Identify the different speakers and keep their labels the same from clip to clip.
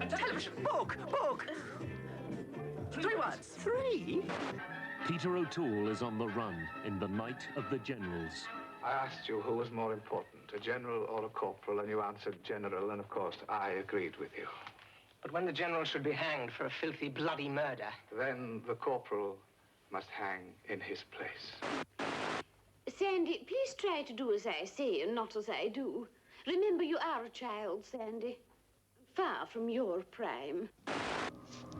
Speaker 1: Television. Book. 3 words. 3?
Speaker 2: Peter O'Toole is on the run in the night of the generals.
Speaker 3: I asked you who was more important, a general or a corporal, and you answered general, and of course I agreed with you.
Speaker 1: But when the general should be hanged for a filthy, bloody murder...
Speaker 3: Then the corporal must hang in his place.
Speaker 4: Sandy, please try to do as I say and not as I do. Remember, you are a child, Sandy. Far from your prime.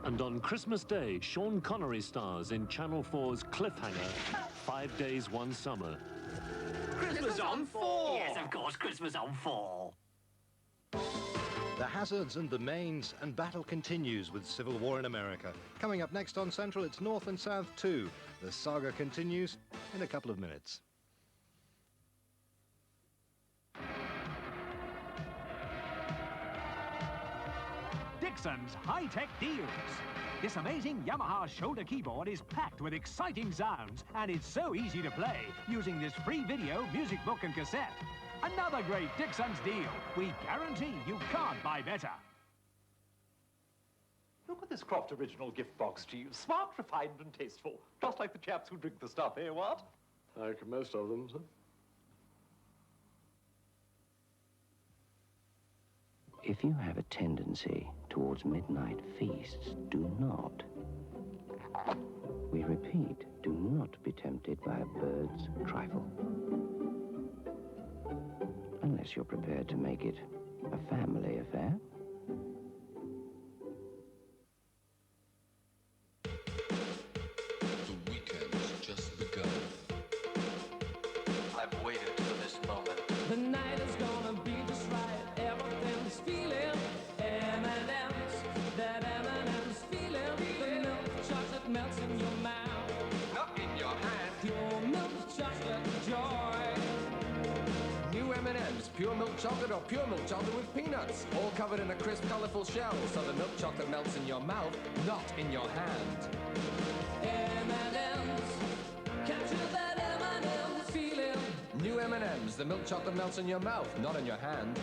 Speaker 2: And on Christmas Day, Sean Connery stars in Channel 4's cliffhanger, 5 Days, One Summer.
Speaker 1: Christmas on 4!
Speaker 5: Yes, of course, Christmas on 4.
Speaker 6: The hazards and the mains, and battle continues with civil war in America. Coming up next on Central, it's North and South too. The saga continues in a couple of minutes.
Speaker 7: Dixons high-tech deals. This amazing Yamaha shoulder keyboard is packed with exciting sounds, and it's so easy to play using this free video, music book and cassette. Another great Dixons deal. We guarantee you can't buy better.
Speaker 8: Look at this Croft original gift box to you. Smart, refined and tasteful. Just like the chaps who drink the stuff, eh, what?
Speaker 9: Like most of them, sir.
Speaker 10: If you have a tendency towards midnight feasts, do not. We repeat, do not be tempted by a bird's trifle. Unless you're prepared to make it a family affair.
Speaker 11: The weekend's just begun.
Speaker 12: I've waited for this moment.
Speaker 13: The night is gonna be just right. Everything's feeling M&Ms. That M&Ms feeling. The milk chocolate melts in your mouth.
Speaker 12: Not in your hand.
Speaker 13: Pure milk chocolate joy.
Speaker 12: New M&Ms, pure milk chocolate or pure milk chocolate with peanuts. All covered in a crisp, colorful shell. So the milk chocolate melts in your mouth, not in your hand.
Speaker 13: M&Ms. Capture that M&Ms feeling.
Speaker 12: New M&Ms, the milk chocolate melts in your mouth, not in your hand.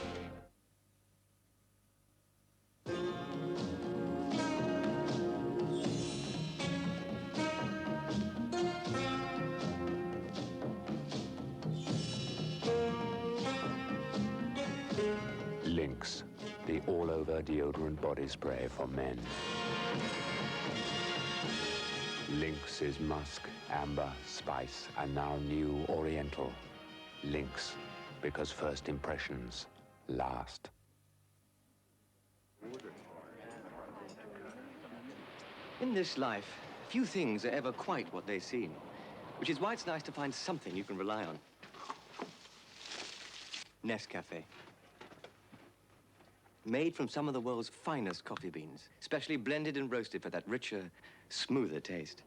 Speaker 14: Lynx, the all-over deodorant body spray for men. Lynx is musk, amber, spice, and now new oriental. Lynx, because first impressions last.
Speaker 15: In this life, few things are ever quite what they seem, which is why it's nice to find something you can rely on. Nescafé. Made from some of the world's finest coffee beans, specially blended and roasted for that richer, smoother taste.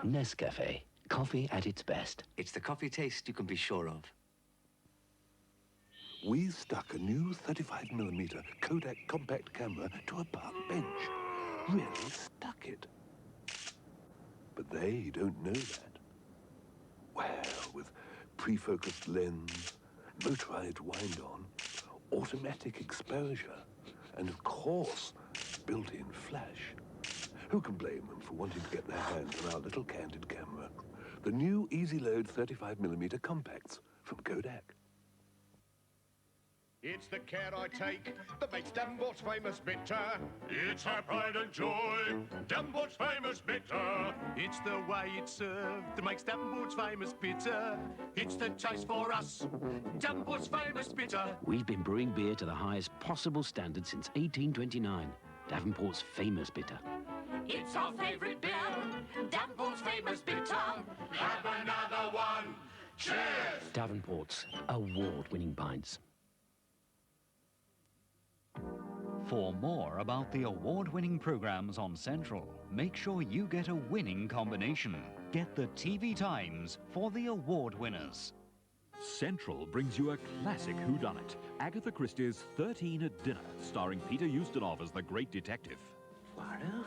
Speaker 10: Nescafé, coffee at its best.
Speaker 15: It's the coffee taste you can be sure of.
Speaker 16: We stuck a new 35mm Kodak compact camera to a park bench. Really stuck it. But they don't know that. Well, with pre-focused lens, motorized wind-on, automatic exposure, and of course, built-in flash. Who can blame them for wanting to get their hands on our little candid camera? The new Easy Load 35mm compacts from Kodak.
Speaker 17: It's the care I take that makes Davenports famous bitter. It's our pride and joy, Davenports famous bitter. It's the way it's served that makes Davenports famous bitter. It's the taste for us, Davenports famous bitter.
Speaker 10: We've been brewing beer to the highest possible standard since 1829. Davenport's famous bitter.
Speaker 18: It's our favourite beer, Davenports famous bitter.
Speaker 17: Have another one. Cheers!
Speaker 10: Davenports, award-winning pints.
Speaker 19: For more about the award-winning programs on Central, make sure you get a winning combination. Get the TV Times for the award winners.
Speaker 20: Central brings you a classic whodunit. Agatha Christie's 13 at Dinner, starring Peter Ustinov as the great detective.
Speaker 21: Poirot?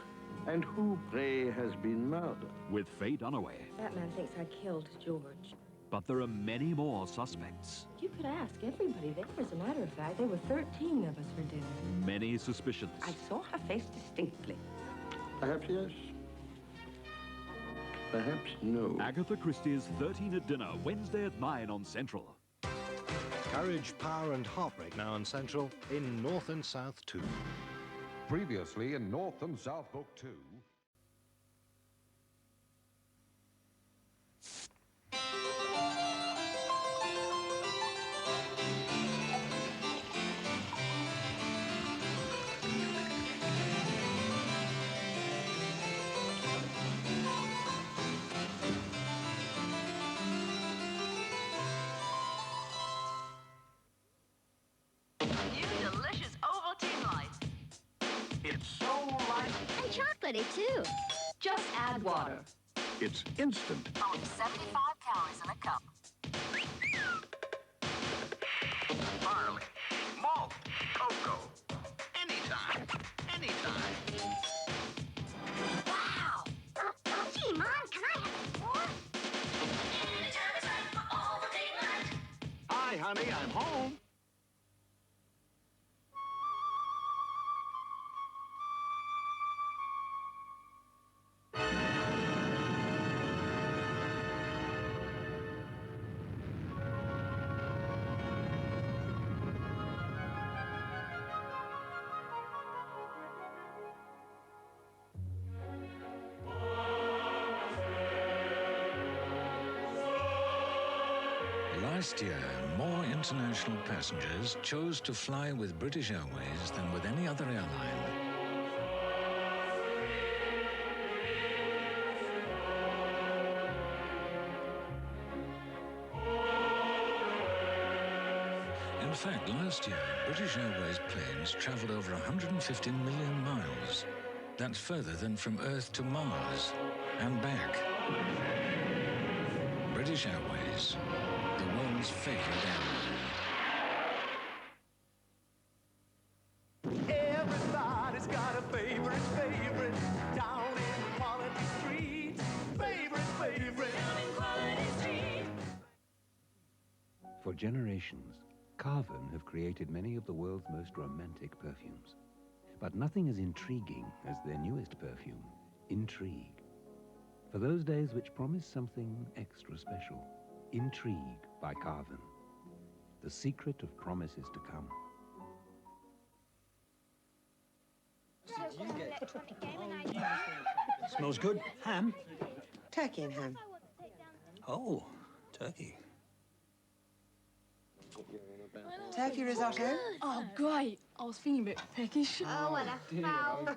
Speaker 21: And who, pray, has been murdered?
Speaker 20: With Faye Dunaway.
Speaker 22: That man thinks I killed George.
Speaker 20: But there are many more suspects.
Speaker 3: You could ask everybody there. As a matter of fact, there were 13 of us for dinner.
Speaker 20: Many suspicions.
Speaker 3: I saw her face distinctly.
Speaker 9: Perhaps yes. Perhaps no.
Speaker 20: Agatha Christie's 13 at Dinner, Wednesday at 9 on Central.
Speaker 6: Courage, Power and Heartbreak now on Central in North and South 2.
Speaker 22: Previously in North and South Book 2.
Speaker 18: New delicious Ovaltine Light.
Speaker 17: It's so light.
Speaker 18: And chocolatey too. Just add water.
Speaker 17: It's instant.
Speaker 18: Only 75 calories in a cup.
Speaker 17: Barley, malt, cocoa. Anytime. Anytime.
Speaker 18: Wow! Gee, Mom, can I have more? Anytime is right for Ovaltine Light.
Speaker 17: Hi, honey, I'm home.
Speaker 23: Last year, more international passengers chose to fly with British Airways than with any other airline. In fact, last year, British Airways planes traveled over 150 million miles. That's further than from Earth to Mars and back. British Airways, the world's favorite airline.
Speaker 13: Everybody's got a favorite down in Quality Street. Favorite down in Quality Street.
Speaker 10: For generations, Carven have created many of the world's most romantic perfumes. But nothing as intriguing as their newest perfume, Intrigue. For those days which promise something extra special. Intrigue by Carven. The secret of promises to come.
Speaker 24: Smells good. Ham?
Speaker 25: Turkey and ham.
Speaker 24: Oh, turkey.
Speaker 25: Turkey risotto.
Speaker 26: Oh, great. I was feeling a bit peckish.
Speaker 25: Oh, what a foul.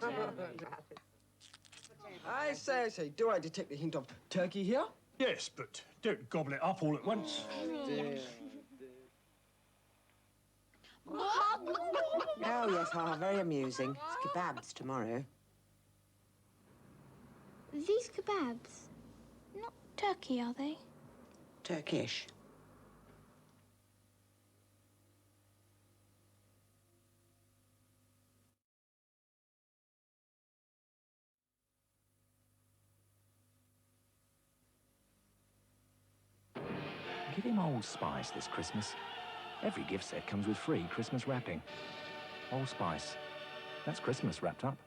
Speaker 27: I say, do I detect the hint of turkey here?
Speaker 24: Yes, but don't gobble it up all at once.
Speaker 25: Oh, dear. Oh, yes, very amusing. It's kebabs tomorrow.
Speaker 28: These kebabs, not turkey, are they?
Speaker 25: Turkish.
Speaker 29: Give him Old Spice this Christmas. Every gift set comes with free Christmas wrapping. Old Spice. That's Christmas wrapped up.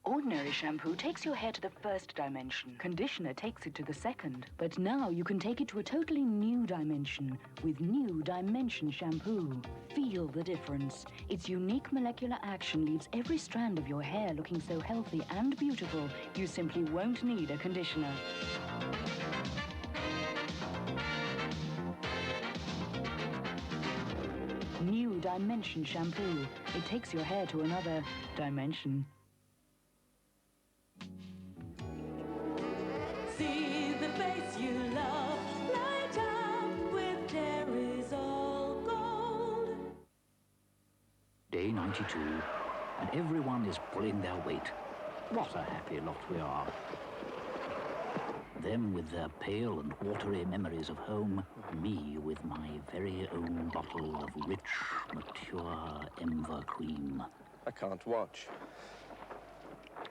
Speaker 30: Ordinary shampoo takes your hair to the first dimension. Conditioner takes it to the second. But now you can take it to a totally new dimension with new Dimension shampoo. Feel the difference. Its unique molecular action leaves every strand of your hair looking so healthy and beautiful, you simply won't need a conditioner. New Dimension shampoo. It takes your hair to another dimension.
Speaker 13: See the face you love, light up with Terry's all gold.
Speaker 29: Day 92, and everyone is pulling their weight. What a happy lot we are. Them with their pale and watery memories of home, me with my very own bottle of rich, mature Emva Cream.
Speaker 15: I can't watch.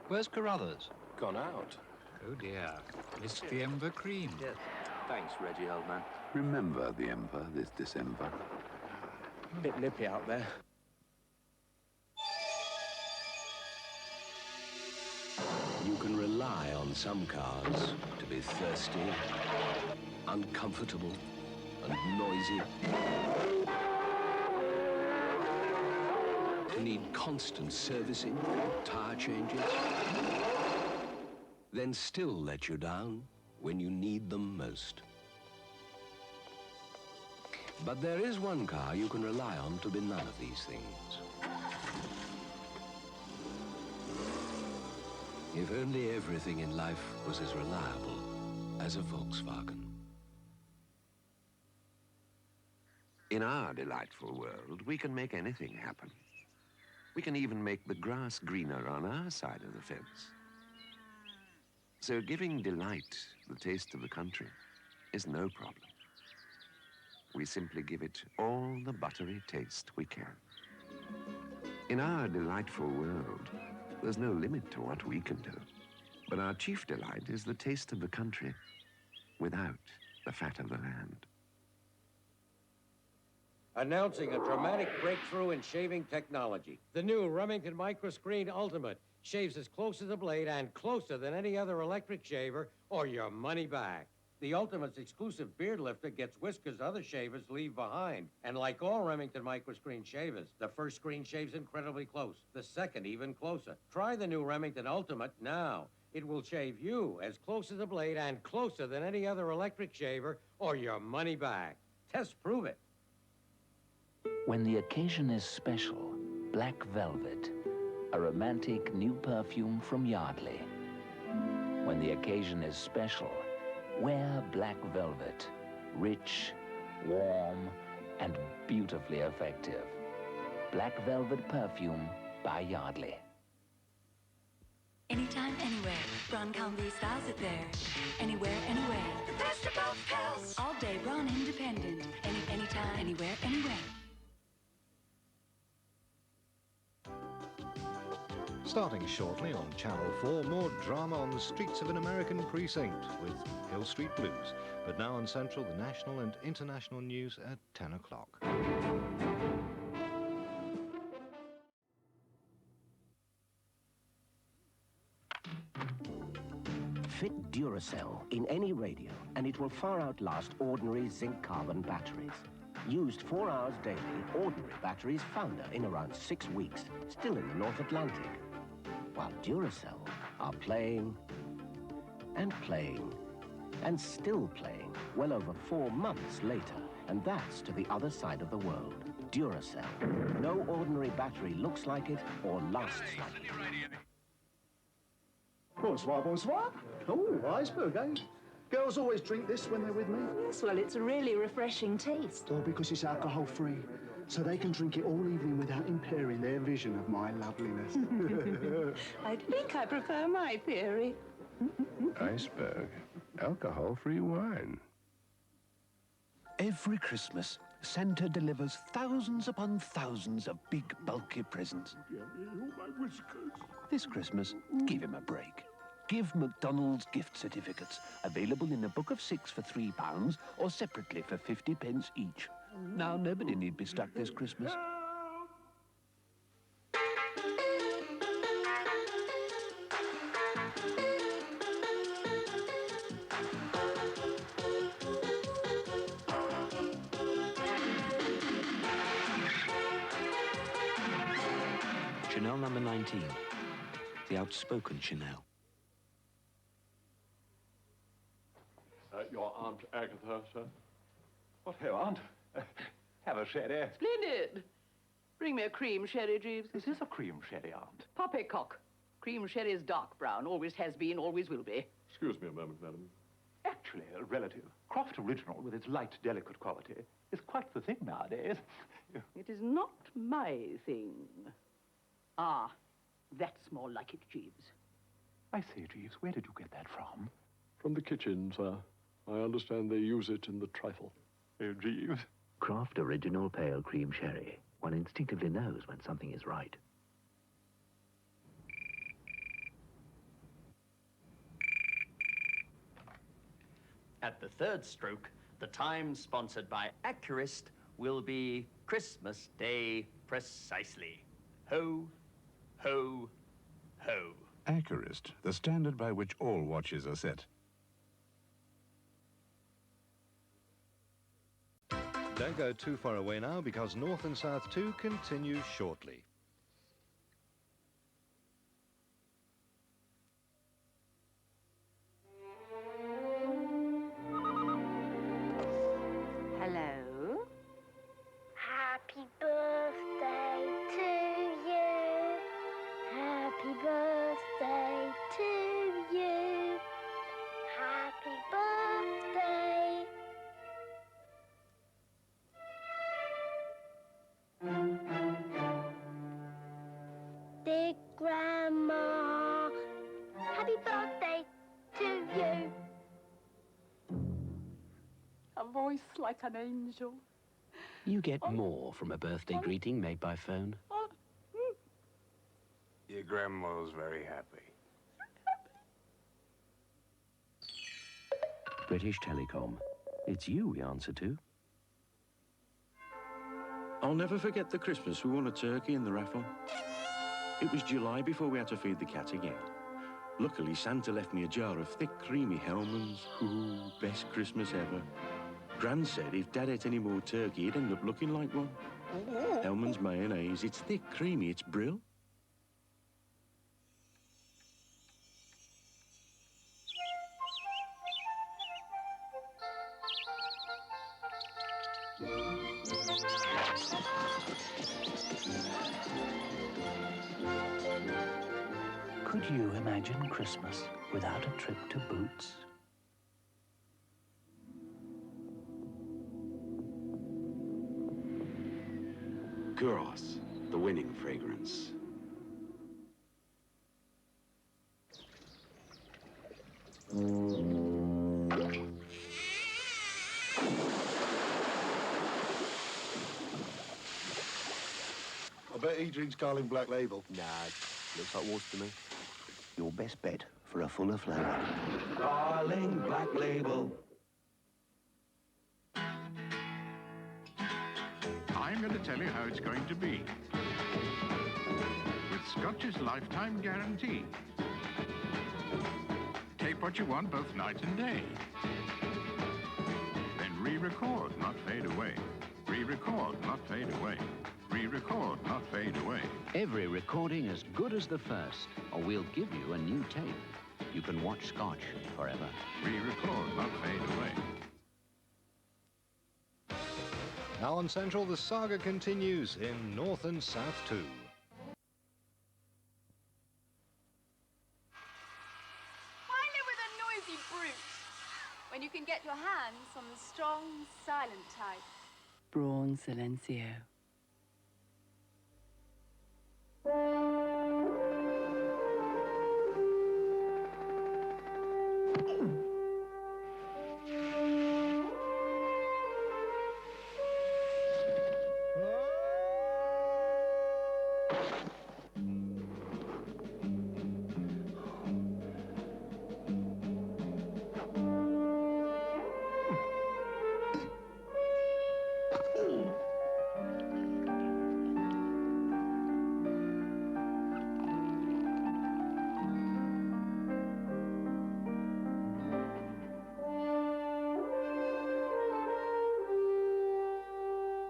Speaker 31: Where's Carruthers?
Speaker 15: Gone out.
Speaker 31: Oh dear. Missed the Emva Cream.
Speaker 15: Yes.
Speaker 1: Thanks, Reggie, old man.
Speaker 2: Remember the Emperor this December.
Speaker 1: Bit nippy out there.
Speaker 4: You can rely on some cars to be thirsty, uncomfortable, and noisy. Need constant servicing, tire changes. Then still let you down when you need them most. But there is one car you can rely on to be none of these things. If only everything in life was as reliable as a Volkswagen.
Speaker 22: In our delightful world, we can make anything happen. We can even make the grass greener on our side of the fence. So giving delight the taste of the country is no problem. We simply give it all the buttery taste we can. In our delightful world, there's no limit to what we can do. But our chief delight is the taste of the country without the fat of the land.
Speaker 5: Announcing a dramatic breakthrough in shaving technology. The new Remington Microscreen Ultimate shaves as close as a blade and closer than any other electric shaver, or your money back. The Ultimate's exclusive beard lifter gets whiskers other shavers leave behind. And like all Remington Microscreen shavers, the first screen shaves incredibly close, the second even closer. Try the new Remington Ultimate now. It will shave you as close as a blade and closer than any other electric shaver, or your money back. Test prove it.
Speaker 29: When the occasion is special, Black Velvet, a romantic new perfume from Yardley. When the occasion is special, wear Black Velvet, rich, warm, and beautifully effective. Black Velvet perfume by Yardley.
Speaker 7: Anytime, anywhere. Braun Combi styles it there. Anywhere, anywhere. The best of both pals. All day Braun Independent. Anytime, anywhere, anywhere.
Speaker 6: Starting shortly on Channel 4, more drama on the streets of an American precinct with Hill Street Blues. But now on Central, the national and international news at 10 o'clock.
Speaker 8: Fit Duracell in any radio, and it will far outlast ordinary zinc-carbon batteries. Used 4 hours daily, ordinary batteries founder in around 6 weeks, still in the North Atlantic. While Duracell are playing and playing and still playing well over 4 months later, and that's to the other side of the world. Duracell. No ordinary battery looks like it or lasts like it.
Speaker 11: Bonsoir, bonsoir. Oh, Eisberg, eh? Girls always drink this when they're with me.
Speaker 30: Yes, well, it's a really refreshing taste.
Speaker 11: Oh, because it's alcohol-free, so they can drink it all evening without impairing their vision of my loveliness.
Speaker 30: I think I prefer my theory.
Speaker 22: Iceberg, alcohol-free wine.
Speaker 12: Every Christmas, Santa delivers thousands upon thousands of big, bulky presents.
Speaker 11: My whiskers.
Speaker 12: This Christmas, give him a break. Give McDonald's gift certificates, available in a book of 6 for £3 or separately for 50p each. Now, nobody need be stuck this Christmas.
Speaker 14: Chanel number 19. The outspoken Chanel.
Speaker 16: Your Aunt Agatha, sir? What ho, Aunt? Have a sherry.
Speaker 31: Splendid. Bring me a cream sherry, Jeeves.
Speaker 16: This is a cream sherry, Aunt.
Speaker 31: Poppycock. Cream sherry is dark brown. Always has been, always will be.
Speaker 16: Excuse me a moment, madam. Actually, a relative. Croft Original, with its light, delicate quality, is quite the thing nowadays.
Speaker 31: It is not my thing. Ah, that's more like it, Jeeves.
Speaker 16: I say, Jeeves, where did you get that from? From the kitchen, sir. I understand they use it in the Trifle. Jeeves?
Speaker 29: Croft Original Pale Cream Sherry. One instinctively knows when something is right.
Speaker 3: At the third stroke, the time sponsored by Accurist will be Christmas Day precisely. Ho, ho, ho.
Speaker 9: Accurist, the standard by which all watches are set.
Speaker 6: Don't go too far away now, because North and South 2 continues shortly.
Speaker 25: Hello?
Speaker 28: Happy birthday to you. Happy birthday to you. Happy birthday. Dear Grandma, happy birthday to you.
Speaker 31: A voice like an angel.
Speaker 10: You get more from a birthday greeting made by phone.
Speaker 22: Your grandma's very happy.
Speaker 10: British Telecom. It's you we answer to.
Speaker 17: I'll never forget the Christmas we won a turkey in the raffle. It was July before we had to feed the cat again. Luckily, Santa left me a jar of thick, creamy Hellmann's. Ooh, best Christmas ever. Gran said if Dad ate any more turkey, he'd end up looking like one. Hellmann's mayonnaise, it's thick, creamy, it's brill.
Speaker 29: Could you imagine Christmas without a trip to Boots?
Speaker 2: Kuros, the winning fragrance.
Speaker 18: I bet he drinks Carling Black Label.
Speaker 12: Nah, looks like water to me. Your best bet for a fuller flavour.
Speaker 18: Carling Black Label.
Speaker 9: I'm going to tell you how it's going to be. With Scotch's lifetime guarantee. Tape what you want both night and day. Then re-record, not fade away. Re-record, not fade away. Re-record, not fade away.
Speaker 10: Every recording as good as the first, or we'll give you a new tape. You can watch Scotch forever.
Speaker 9: Re-record, not fade away.
Speaker 6: Now on Central, the saga continues in North and South 2.
Speaker 19: Why live with a noisy brute when you can get your hands on the strong, silent type?
Speaker 30: Braun Silencio.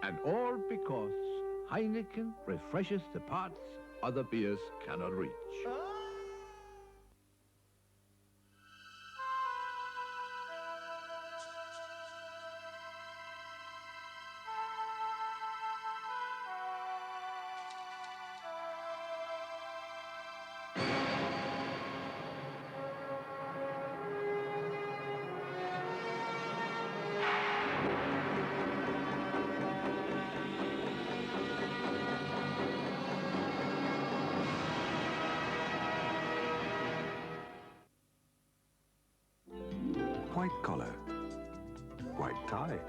Speaker 12: And all because Heineken refreshes the parts other beers cannot reach.
Speaker 22: White collar, white tie,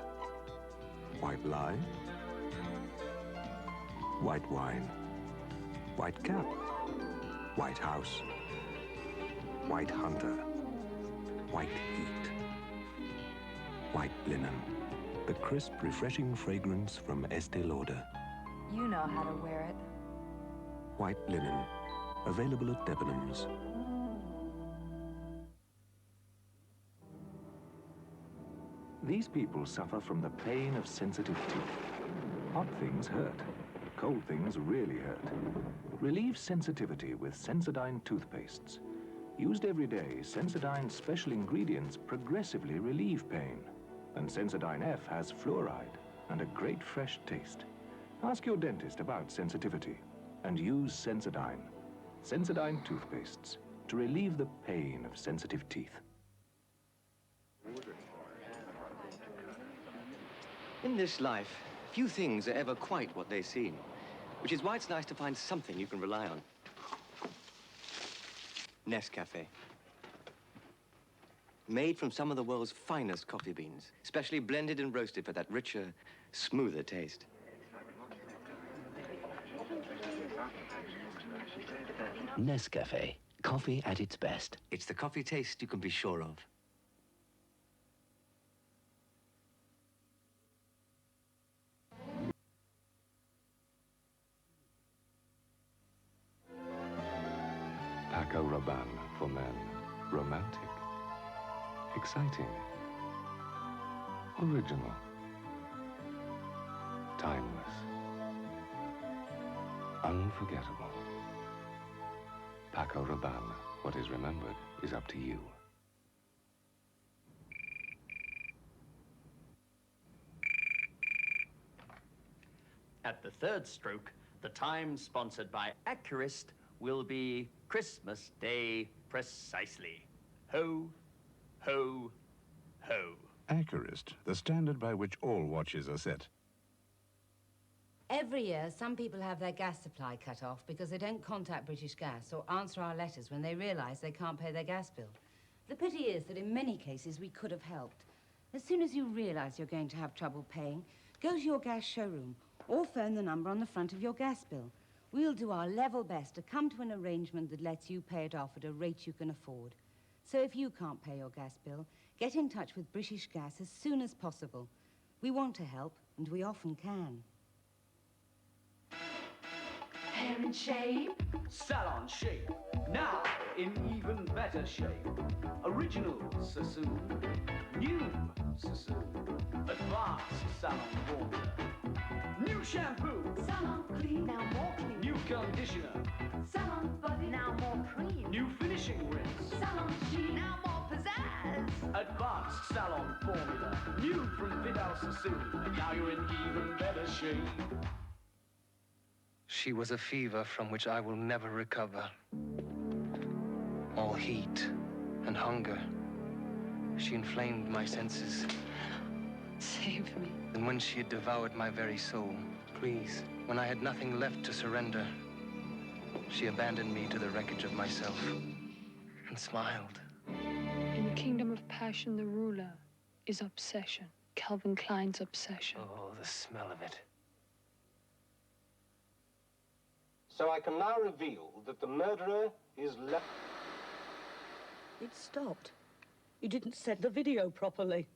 Speaker 22: white lie, white wine, white cap, white house, white hunter, white heat, White linen. The crisp, refreshing fragrance from Estee Lauder.
Speaker 1: You know how to wear it.
Speaker 22: White linen. Available at Debenhams.
Speaker 4: These people suffer from the pain of sensitive teeth. Hot things hurt. Cold things really hurt. Relieve sensitivity with Sensodyne Toothpastes. Used every day, Sensodyne's special ingredients progressively relieve pain. And Sensodyne F has fluoride and a great fresh taste. Ask your dentist about sensitivity and use Sensodyne. Sensodyne Toothpastes to relieve the pain of sensitive teeth.
Speaker 5: In this life, few things are ever quite what they seem, which is why it's nice to find something you can rely on. Nescafé. Made from some of the world's finest coffee beans, specially blended and roasted for that richer, smoother taste.
Speaker 29: Nescafé, coffee at its best.
Speaker 5: It's the coffee taste you can be sure of.
Speaker 22: Paco Rabanne for men. Romantic. Exciting. Original. Timeless. Unforgettable. Paco Rabanne. What is remembered is up to you.
Speaker 3: At the third stroke, the time sponsored by Accurist will be Christmas Day precisely. Ho, ho, ho.
Speaker 9: Accurist, the standard by which all watches are set.
Speaker 13: Every year, some people have their gas supply cut off because they don't contact British Gas or answer our letters when they realise they can't pay their gas bill. The pity is that in many cases we could have helped. As soon as you realise you're going to have trouble paying, go to your gas showroom or phone the number on the front of your gas bill. We'll do our level best to come to an arrangement that lets you pay it off at a rate you can afford. So if you can't pay your gas bill, get in touch with British Gas as soon as possible. We want to help, and we often can.
Speaker 15: Hair in shape? Salon shape. Now in even better shape. Original Sassoon. New Sassoon. Advanced salon formula. New shampoo. Salon clean. Now more clean. New conditioner. Salon body. Now more cream. New finishing rinse. Salon sheen. Now more pizzazz. Advanced salon formula. New from Vidal Sassoon. And now you're in even better shape.
Speaker 20: She was a fever from which I will never recover. All heat and hunger. She inflamed my senses.
Speaker 15: Save me.
Speaker 20: And when she had devoured my very soul, please, when I had nothing left to surrender, she abandoned me to the wreckage of myself and smiled.
Speaker 21: In the kingdom of passion, the ruler is obsession. Calvin Klein's obsession.
Speaker 20: Oh, the smell of it.
Speaker 23: So I can now reveal that the murderer is left.
Speaker 31: It stopped. You didn't set the video properly.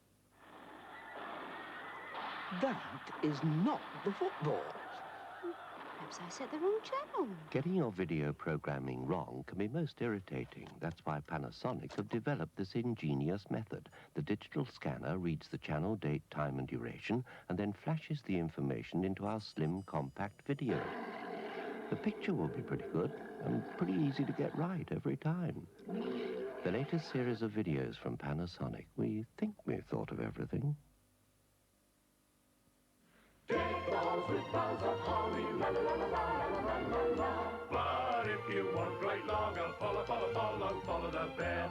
Speaker 31: That is not the football.
Speaker 25: Perhaps I set the wrong channel. Getting your video programming wrong can be most irritating. That's why Panasonic have developed this ingenious method. The digital scanner reads the channel, date, time, and duration, and then flashes the information into our slim, compact video. The picture will be pretty good and pretty easy to get right every time. The latest series of videos from Panasonic. We think we've thought of everything.
Speaker 24: Dead balls with buzz of holly, la la la la la la la la. But if you want great lager, follow, follow, follow, follow the bear.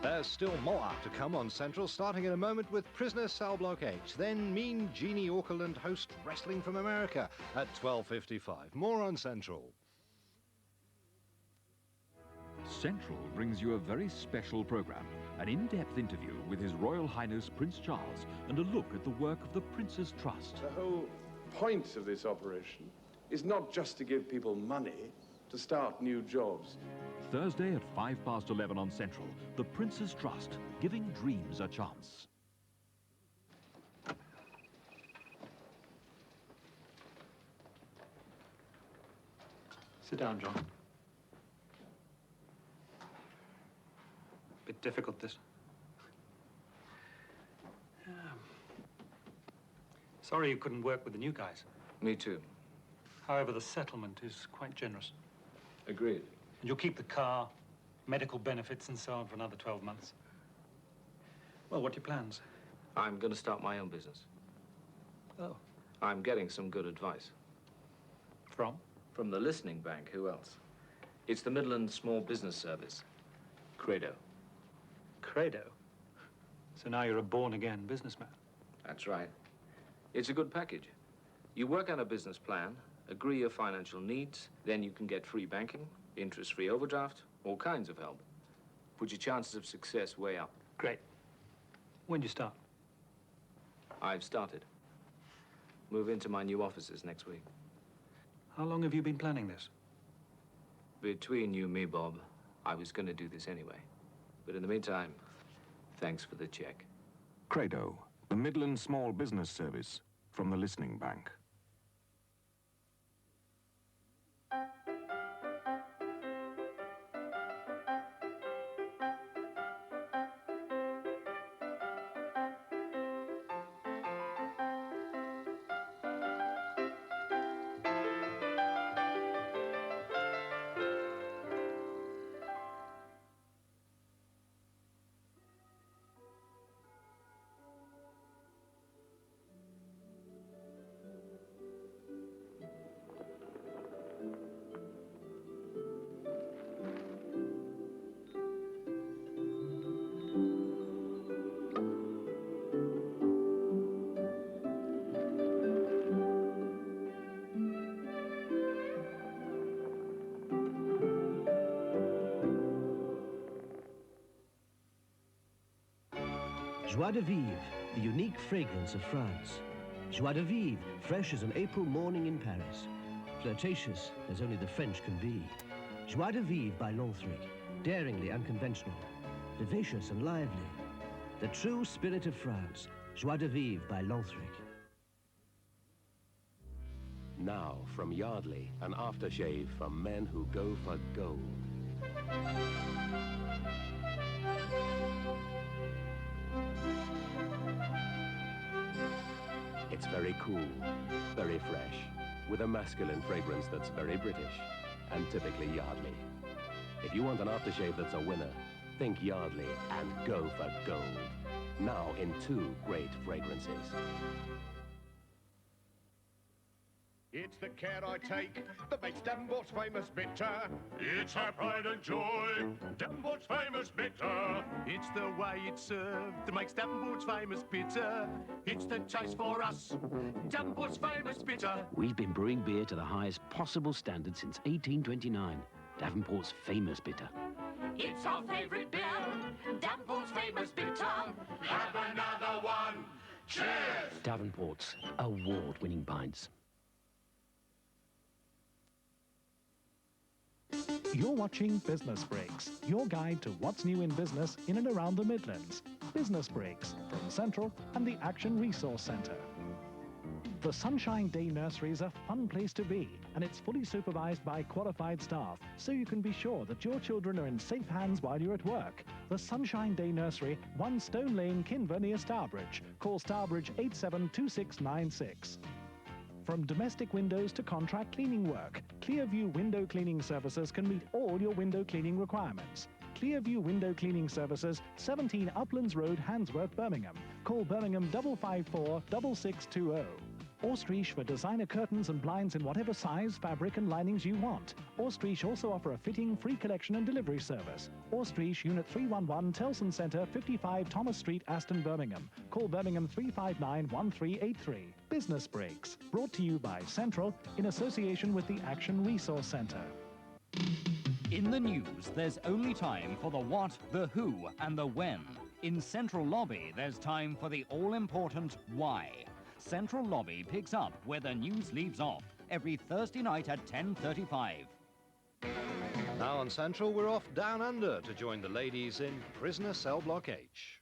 Speaker 6: There's still more up to come on Central, starting in a moment with Prisoner Cell Block H. Then Mean Jeannie Auckland host Wrestling from America at 12:55. More on Central.
Speaker 26: Central brings you a very special program, an in-depth interview with His Royal Highness Prince Charles and a look at the work of the Prince's Trust.
Speaker 18: The whole point of this operation is not just to give people money to start new jobs.
Speaker 26: Thursday at 11:05 on Central, The Prince's Trust, giving dreams a chance.
Speaker 2: Sit down, John. Bit difficult, this. Sorry you couldn't work with the new guys.
Speaker 5: Me too.
Speaker 2: However, the settlement is quite generous.
Speaker 5: Agreed.
Speaker 2: And you'll keep the car, medical benefits, and so on for another 12 months. Well, what are your plans?
Speaker 5: I'm going to start my own business.
Speaker 2: Oh.
Speaker 5: I'm getting some good advice.
Speaker 2: From?
Speaker 5: From the Listening Bank. Who else? It's the Midland Small Business Service. Credo.
Speaker 2: Credo? So now you're a born-again businessman.
Speaker 5: That's right. It's a good package. You work on a business plan, agree your financial needs, then you can get free banking, interest-free overdraft, all kinds of help. Put your chances of success way up.
Speaker 2: Great. When do you start?
Speaker 5: I've started. Move into my new offices next week.
Speaker 2: How long have you been planning this?
Speaker 5: Between you and me, Bob, I was going to do this anyway. But in the meantime, thanks for the check.
Speaker 4: Credo, the Midland Small Business Service, from the Listening Bank.
Speaker 7: Joie de Vivre, the unique fragrance of France. Joie de Vivre, fresh as an April morning in Paris. Flirtatious as only the French can be. Joie de Vivre by Lanthric, daringly unconventional. Vivacious and lively. The true spirit of France. Joie de Vivre by Lanthric.
Speaker 8: Now, from Yardley, an aftershave for men who go for gold. It's very cool, very fresh, with a masculine fragrance that's very British and typically Yardley. If you want an aftershave that's a winner, think Yardley and go for gold. Now in 2 great fragrances.
Speaker 10: It's the care I take that makes Davenports famous bitter.
Speaker 24: It's our pride and joy, Davenports famous bitter.
Speaker 11: It's the way it's served that makes Davenports famous bitter. It's the taste for us, Davenports famous bitter.
Speaker 14: We've been brewing beer to the highest possible standard since 1829. Davenport's famous bitter.
Speaker 24: It's our favourite beer, Davenports famous bitter. Have another one. Cheers!
Speaker 14: Davenport's award-winning pints.
Speaker 16: You're watching Business Breaks, your guide to what's new in business in and around the Midlands. Business Breaks from Central and the Action Resource Centre. The Sunshine Day Nursery is a fun place to be, and it's fully supervised by qualified staff, so you can be sure that your children are in safe hands while you're at work. The Sunshine Day Nursery, 1 Stone Lane, Kinver, near Starbridge. Call Starbridge 872696. From domestic windows to contract cleaning work, Clearview Window Cleaning Services can meet all your window cleaning requirements. Clearview Window Cleaning Services, 17 Uplands Road, Handsworth, Birmingham. Call Birmingham 554 6620. Austriche for designer curtains and blinds in whatever size, fabric and linings you want. Austriche also offer a fitting, free collection and delivery service. Austriche, Unit 311, Tellson Centre, 55 Thomas Street, Aston, Birmingham. Call Birmingham 359-1383. Business Breaks, brought to you by Central in association with the Action Resource Centre.
Speaker 17: In the news, there's only time for the what, the who and the when. In Central Lobby, there's time for the all-important why. Central Lobby picks up where the news leaves off every Thursday night at 10:35.
Speaker 6: Now on Central, we're off down under to join the ladies in Prisoner Cell Block H.